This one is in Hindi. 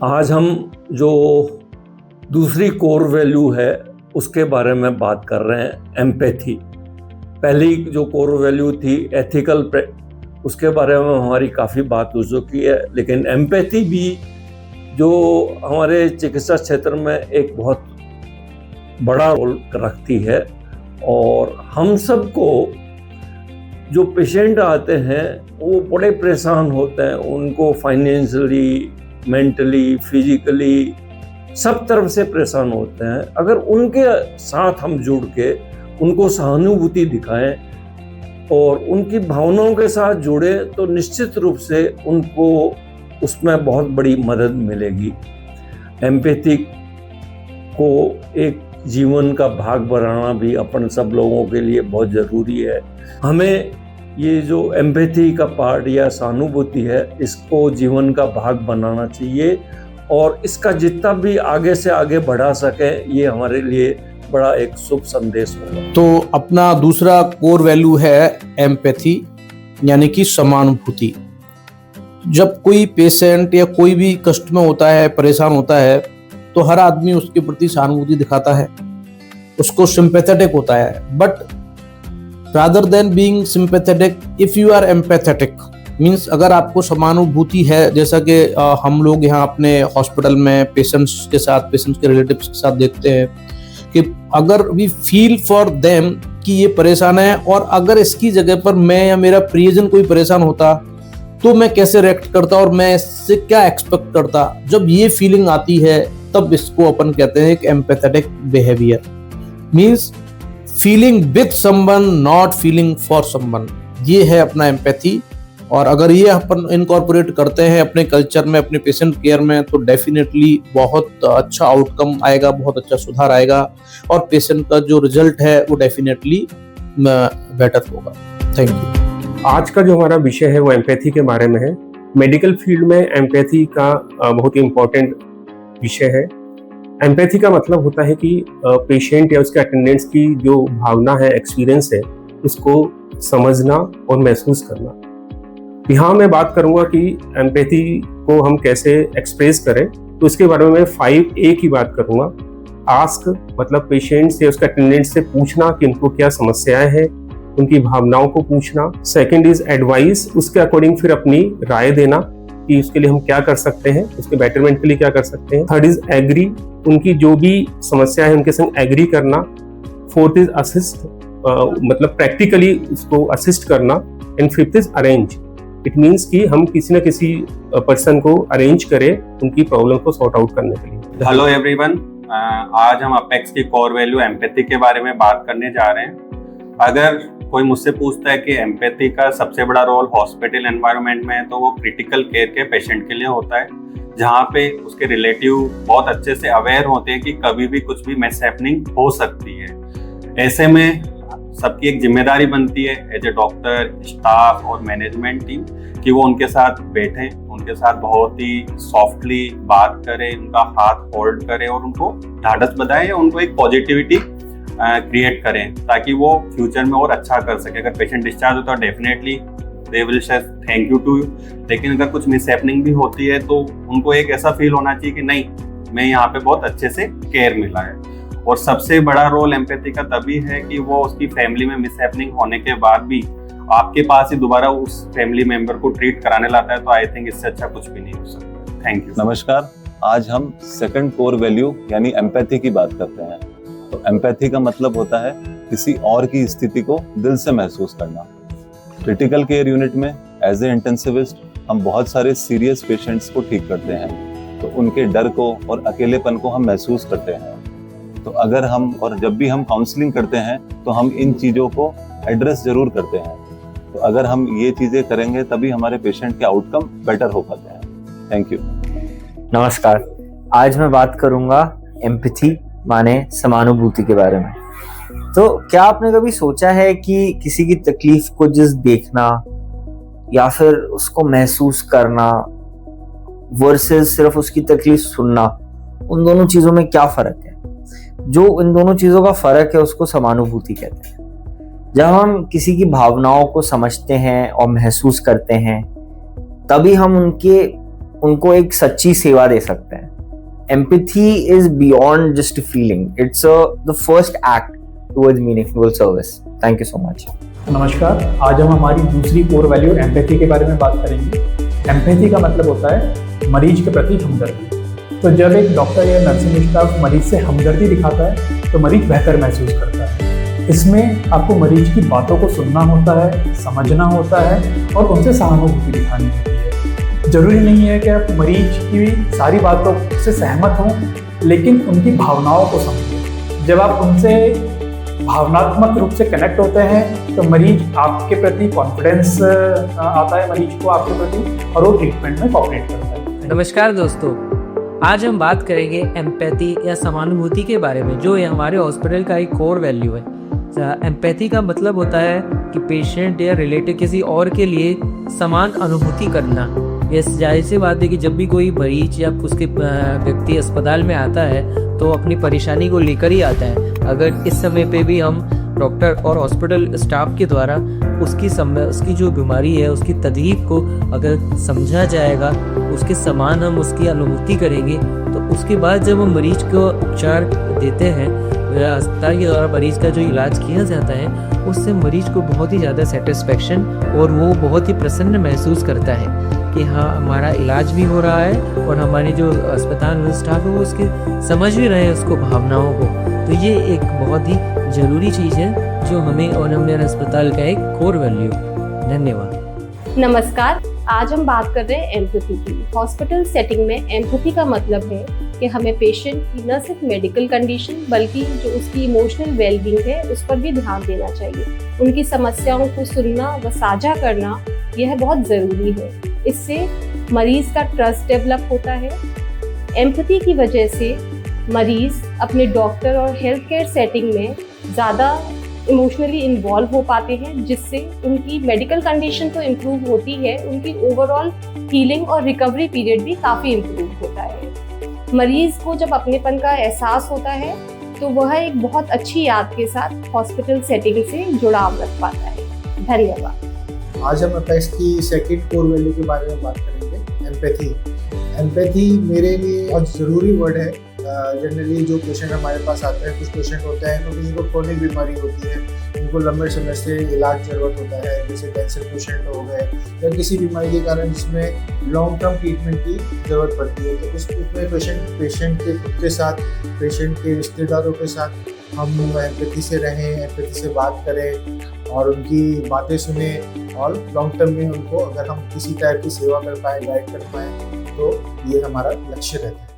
आज हम जो दूसरी कोर वैल्यू है उसके बारे में बात कर रहे हैं, एम्पैथी। पहली जो कोर वैल्यू थी एथिकल, उसके बारे में हमारी काफ़ी बात हो चुकी है, लेकिन एम्पैथी भी जो हमारे चिकित्सा क्षेत्र में एक बहुत बड़ा रोल रखती है। और हम सबको जो पेशेंट आते हैं वो बड़े परेशान होते हैं, उनको फाइनेंशियली, मेंटली, फिजिकली सब तरफ से परेशान होते हैं। अगर उनके साथ हम जुड़ के उनको सहानुभूति दिखाएं और उनकी भावनाओं के साथ जुड़े तो निश्चित रूप से उनको उसमें बहुत बड़ी मदद मिलेगी। एम्पैथी को एक जीवन का भाग बनाना भी अपन सब लोगों के लिए बहुत ज़रूरी है। हमें ये जो एम्पैथी का पार्ट या सहानुभूति है, इसको जीवन का भाग बनाना चाहिए और इसका जितना भी आगे से आगे बढ़ा सके, ये हमारे लिए बड़ा एक शुभ संदेश होगा। तो अपना दूसरा कोर वैल्यू है एम्पैथी, यानी कि समानुभूति। जब कोई पेशेंट या कोई भी कष्ट में होता है, परेशान होता है, तो हर आदमी उसके प्रति सहानुभूति दिखाता है, उसको सिंपैथेटिक होता है। But rather than being sympathetic, if you are empathetic means, अगर आपको समानुभूति है, जैसा कि हम लोग यहाँ अपने हॉस्पिटल में पेशेंट्स के साथ, पेशेंट्स के रिलेटिव्स के साथ देखते हैं कि अगर वी फील फॉर देम कि ये परेशान है और अगर इसकी जगह पर मैं या मेरा प्रियजन कोई परेशान होता तो मैं कैसे रिएक्ट करता और मैं इससे क्या एक्सपेक्ट करता, जब ये फीलिंग आती है तब इसको अपन कहते हैं एक empathetic behaviour. Means feeling with someone, not feeling for someone. ये है अपना एम्पैथी। और अगर ये अपन इनकॉर्पोरेट करते हैं अपने कल्चर में, अपने पेशेंट केयर में, तो डेफिनेटली बहुत अच्छा आउटकम आएगा, बहुत अच्छा सुधार आएगा और पेशेंट का जो रिजल्ट है वो डेफिनेटली बेटर होगा। Thank you. आज का जो हमारा विषय है वो एम्पैथी के बारे में है। मेडिकल फील्ड में एम्पैथी का बहुत ही इम्पोर्टेंट विषय है। एम्पैथी का मतलब होता है कि पेशेंट या उसके अटेंडेंट्स की जो भावना है, एक्सपीरियंस है, उसको समझना और महसूस करना। यहाँ मैं बात करूंगा कि एम्पैथी को हम कैसे एक्सप्रेस करें, तो इसके बारे में मैं 5A की बात करूंगा। आस्क मतलब पेशेंट्स या उसके अटेंडेंट्स से पूछना कि उनको क्या समस्याएं हैं, उनकी भावनाओं को पूछना। सेकंड इज एडवाइस, उसके अकॉर्डिंग फिर अपनी राय देना कि उसके लिए हम क्या कर सकते हैं, उसके बेटरमेंट के लिए क्या कर सकते हैं। थर्ड इज एग्री, उनकी जो भी समस्या है उनके संग एग्री करना। फोर्थ इज असिस्ट, मतलब प्रैक्टिकली उसको असिस्ट करना। And fifth is arrange, it means कि हम किसी न किसी पर्सन को अरेंज करें उनकी प्रॉब्लम को सॉर्ट आउट करने के लिए। हेलो एवरीवन, आज हम अपेक्स की कोर वैल्यू एम्पैथी के बारे में बात करने जा रहे हैं। अगर कोई मुझसे पूछता है कि एम्पैथी का सबसे बड़ा रोल हॉस्पिटल एनवायरनमेंट में है, तो वो क्रिटिकल केयर के पेशेंट के लिए होता है, जहाँ पे उसके रिलेटिव बहुत अच्छे से अवेयर होते हैं कि कभी भी कुछ भी मिसहैपनिंग हो सकती है। ऐसे में सबकी एक जिम्मेदारी बनती है एज ए डॉक्टर, स्टाफ और मैनेजमेंट टीम कि वो उनके साथ बैठें, उनके साथ बहुत ही सॉफ्टली बात करें, उनका हाथ होल्ड करें और उनको ढाढ़स बधाएं या उनको एक पॉजिटिविटी क्रिएट करें ताकि वो फ्यूचर में और अच्छा कर सके। अगर पेशेंट डिस्चार्ज होता है definitely they will say thank you to you, लेकिन अगर कुछ मिसहैपनिंग भी होती है तो उनको एक ऐसा फील होना चाहिए कि नहीं, मैं यहाँ पे बहुत अच्छे से केयर मिला है। और सबसे बड़ा रोल एम्पैथी का तभी है कि वो उसकी फैमिली में मिसहैपनिंग होने के बाद भी आपके पास ही दोबारा उस फैमिली मेंबर को ट्रीट कराने लाता है, तो आई थिंक इससे अच्छा कुछ भी नहीं हो सकता। Thank you. नमस्कार, आज हम सेकंड कोर वैल्यू यानी एम्पैथी की बात करते हैं। तो एम्पैथी का मतलब होता है किसी और की स्थिति को दिल से महसूस करना। क्रिटिकल केयर यूनिट में एज ए इंटेंसिविस्ट हम बहुत सारे सीरियस पेशेंट्स को ठीक करते हैं, तो उनके डर को और अकेलेपन को हम महसूस करते हैं। तो अगर हम और जब भी हम काउंसलिंग करते हैं तो हम इन चीज़ों को एड्रेस जरूर करते हैं। तो अगर हम ये चीज़ें करेंगे तभी हमारे पेशेंट के आउटकम बेटर हो पाते हैं। Thank you. नमस्कार, आज मैं बात करूंगा एम्पैथी माने समानुभूति के बारे में। तो क्या आपने कभी सोचा है कि किसी की तकलीफ को जिस देखना या फिर उसको महसूस करना वर्सेस सिर्फ उसकी तकलीफ सुनना, उन दोनों चीजों में क्या फर्क है? जो इन दोनों चीजों का फर्क है उसको समानुभूति कहते हैं। जब हम किसी की भावनाओं को समझते हैं और महसूस करते हैं, तभी हम उनके उनको एक सच्ची सेवा दे सकते हैं। Empathy is beyond just feeling, it's the first act towards meaningful service. Thank you so much. नमस्कार, आज हम हमारी दूसरी कोर वैल्यू एम्पैथी के बारे में बात करेंगे। एम्पैथी का मतलब होता है मरीज के प्रति हमदर्दी। तो जब एक डॉक्टर या नर्सिंग स्टाफ मरीज से हमदर्दी दिखाता है तो मरीज बेहतर महसूस करता है। इसमें आपको मरीज की बातों को सुनना होता है, समझना होता है और उनसे सहानुभूति दिखानी होती है। जरूरी नहीं है कि आप मरीज की सारी बातों से सहमत हों, लेकिन उनकी भावनाओं को समझें। जब आप उनसे भावनात्मक रूप से कनेक्ट होते हैं तो मरीज आपके प्रति कॉन्फिडेंस आता है मरीज को आपके प्रति, और वो ट्रीटमेंट में कोऑपरेट करता है। नमस्कार दोस्तों, आज हम बात करेंगे एम्पैथी या समानुभूति के बारे में, जो हमारे हॉस्पिटल का एक कोर वैल्यू है। एम्पैथी का मतलब होता है कि पेशेंट या रिलेटिव किसी और के लिए समान अनुभूति करना। ये जाहिर सी बात है कि जब भी कोई मरीज या उसके व्यक्ति अस्पताल में आता है तो अपनी परेशानी को लेकर ही आता है। अगर इस समय पे भी हम डॉक्टर और हॉस्पिटल स्टाफ के द्वारा उसकी जो बीमारी है उसकी तकलीफ को अगर समझा जाएगा, उसके समान हम उसकी अनुभूति करेंगे, तो उसके बाद जब हम मरीज को उपचार देते हैं, अस्पताल के द्वारा मरीज का जो इलाज किया जाता है, उससे मरीज को बहुत ही ज़्यादा सेटिस्फेक्शन और वो बहुत ही प्रसन्न महसूस करता है कि हाँ, हमारा इलाज भी हो रहा है और हमारे जो अस्पताल में स्टाफ है वो उसके समझ भी रहे हैं उसको, भावनाओं को। तो ये एक बहुत ही ज़रूरी चीज़ है जो हमें और हमारे अस्पताल का एक कोर वैल्यू। धन्यवाद। नमस्कार, आज हम बात कर रहे हैं एम्पैथी की। हॉस्पिटल सेटिंग में एम्पैथी का मतलब है कि हमें पेशेंट की न सिर्फ मेडिकल कंडीशन बल्कि जो उसकी इमोशनल वेलबींग है उस पर भी ध्यान देना चाहिए। उनकी समस्याओं को सुनना व साझा करना यह बहुत ज़रूरी है। इससे मरीज का ट्रस्ट डेवलप होता है। एम्पैथी की वजह से मरीज अपने डॉक्टर और हेल्थ केयर सेटिंग में ज़्यादा इमोशनली इन्वॉल्व हो पाते हैं, जिससे उनकी मेडिकल कंडीशन तो इम्प्रूव होती है, उनकी ओवरऑल हीलिंग और रिकवरी पीरियड भी काफ़ी इम्प्रूव होता है। मरीज को जब अपनेपन का एहसास होता है तो वह एक बहुत अच्छी याद के साथ हॉस्पिटल सेटिंग से जुड़ाव रख पाता है। धन्यवाद। आज हम एपेक्स की सेकंड कोर वैल्यू के बारे में बात करेंगे, एम्पैथी। एम्पैथी मेरे लिए बहुत ज़रूरी वर्ड है। जनरली जो पेशेंट हमारे पास आते हैं, कुछ पेशेंट होते हैं तो जिनको क्रोनिक बीमारी होती है, उनको लंबे समय से इलाज ज़रूरत होता है, जैसे कैंसर पेशेंट हो गए या किसी बीमारी के कारण जिसमें लॉन्ग टर्म ट्रीटमेंट की ज़रूरत पड़ती है। तो उसमें पेशेंट के खुद के साथ, पेशेंट के रिश्तेदारों के साथ हम एम्पैथी से रहें, एम्पैथी से बात करें और उनकी बातें सुने, और लॉन्ग टर्म में उनको अगर हम किसी टाइप की सेवा कर पाएँ, गाइड कर पाएँ, तो ये हमारा लक्ष्य रहता है।